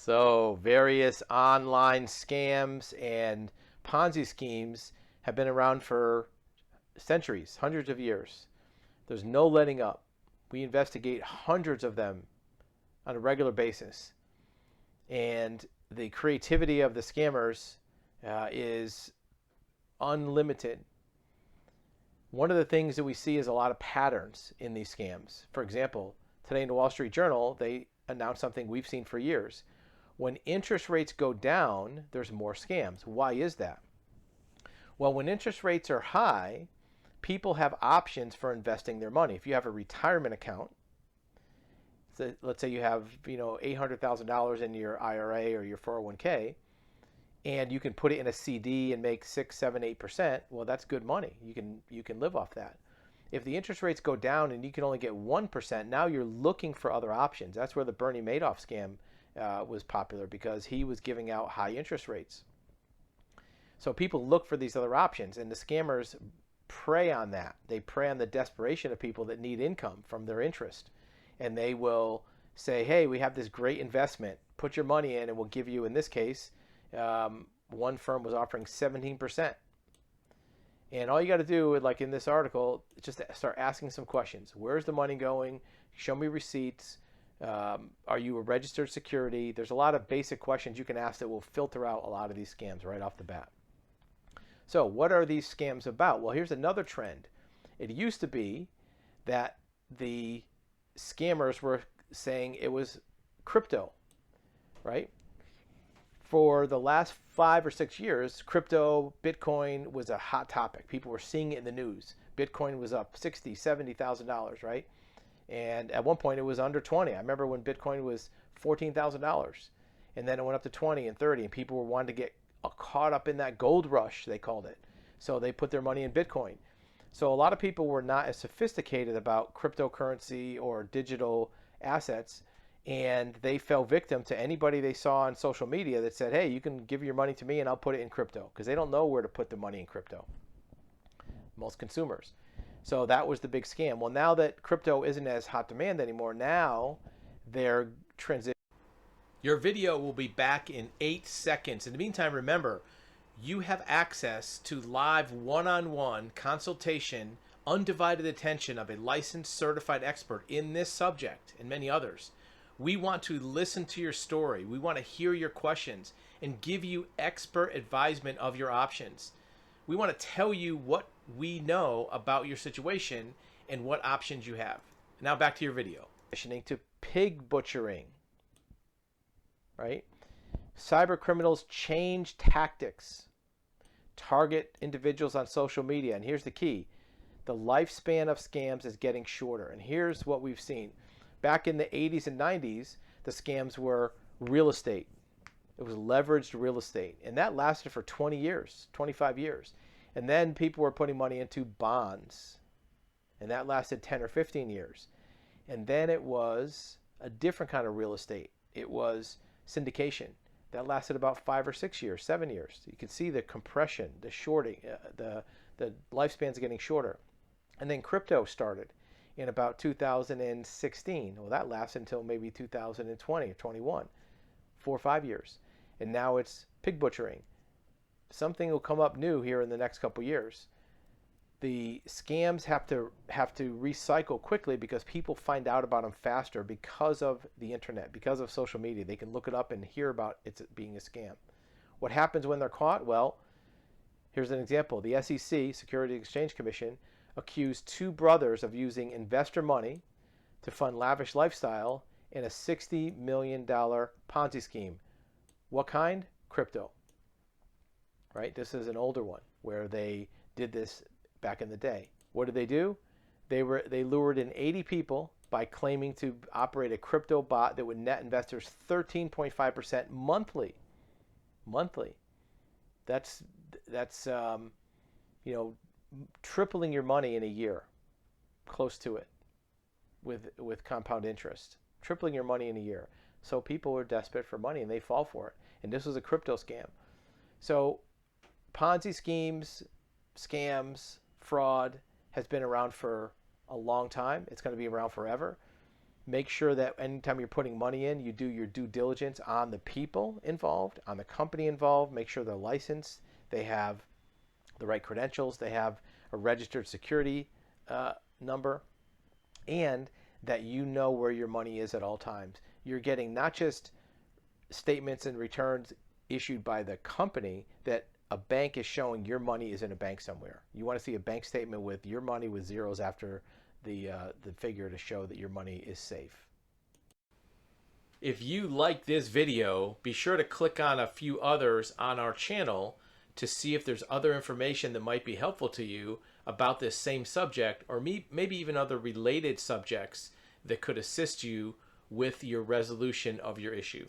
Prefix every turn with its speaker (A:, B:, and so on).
A: So various online scams and Ponzi schemes have been around for centuries, hundreds of years. There's no letting up. We investigate hundreds of them on a regular basis. And the creativity of the scammers is unlimited. One of the things that we see is a lot of patterns in these scams. For example, today in the Wall Street Journal, they announced something we've seen for years. When interest rates go down, there's more scams. Why is that? Well, when interest rates are high, people have options for investing their money. If you have a retirement account, so let's say you have $800,000 in your IRA or your 401k, and you can put it in a CD and make 6, 7, 8%. Well, that's good money. You can live off that. If the interest rates go down and you can only get 1%, now you're looking for other options. That's where the Bernie Madoff scam was popular, because he was giving out high interest rates. So people look for these other options, and the scammers prey on that. They prey on the desperation of people that need income from their interest. And they will say, hey, we have this great investment. Put your money in and we'll give you, in this case, one firm was offering 17%. And all you got to do, like in this article, just start asking some questions. Where's the money going? Show me receipts. Are you a registered security? There's a lot of basic questions you can ask that will filter out a lot of these scams right off the bat. So what are these scams about? Well, here's another trend. It used to be that the scammers were saying it was crypto, right? For the last 5 or 6 years, crypto, Bitcoin was a hot topic. People were seeing it in the news. Bitcoin was up $60,000, $70,000, right? And at one point it was under 20. I remember when Bitcoin was $14,000, and then it went up to 20 and 30, and people were wanting to get caught up in that gold rush, they called it. So they put their money in Bitcoin. So a lot of people were not as sophisticated about cryptocurrency or digital assets, and they fell victim to anybody they saw on social media that said, hey, you can give your money to me and I'll put it in crypto, because they don't know where to put the money in crypto, most consumers. So that was the big scam. Well, now that crypto isn't as hot demand anymore, now they're transitioning. Your video will be back in 8 seconds. In the meantime, remember, you have access to live one-on-one consultation, undivided attention of a licensed certified expert in this subject and many others. We want to listen to your story. We want to hear your questions and give you expert advisement of your options. We want to tell you what we know about your situation and what options you have. Now back to your video. To pig butchering, right? Cyber criminals change tactics, target individuals on social media. And here's the key. The lifespan of scams is getting shorter. And here's what we've seen. Back in the 80s and 90s, the scams were real estate. It was leveraged real estate. And that lasted for 20 years, 25 years. And then people were putting money into bonds. And that lasted 10 or 15 years. And then it was a different kind of real estate. It was syndication. That lasted about 5 or 6 years, 7 years. You can see the compression, the shorting, the lifespan's getting shorter. And then crypto started in about 2016. Well, that lasted until maybe 2020 or 21, 4 or 5 years. And now it's pig butchering. Something will come up new here in the next couple years. The scams have to recycle quickly because people find out about them faster because of the internet, because of social media. They can look it up and hear about it being a scam. What happens when they're caught? Well, here's an example. The SEC, Securities and Exchange Commission, accused 2 brothers of using investor money to fund lavish lifestyle in a $60 million Ponzi scheme. What kind? Crypto. Right? This is an older one where they did this back in the day. What did they do? They lured in 80 people by claiming to operate a crypto bot that would net investors 13.5% monthly. Monthly. That's tripling your money in a year, close to it, with compound interest. Tripling your money in a year. So people are desperate for money and they fall for it. And this was a crypto scam. So Ponzi schemes, scams, fraud has been around for a long time. It's going to be around forever. Make sure that anytime you're putting money in, you do your due diligence on the people involved, on the company involved. Make sure they're licensed, they have the right credentials, they have a registered security number, and that you know where your money is at all times. You're getting not just statements and returns issued by the company that a bank is showing your money is in a bank somewhere. You want to see a bank statement with your money with zeros after the figure to show that your money is safe. If you like this video, be sure to click on a few others on our channel to see if there's other information that might be helpful to you about this same subject, or maybe even other related subjects that could assist you with your resolution of your issue.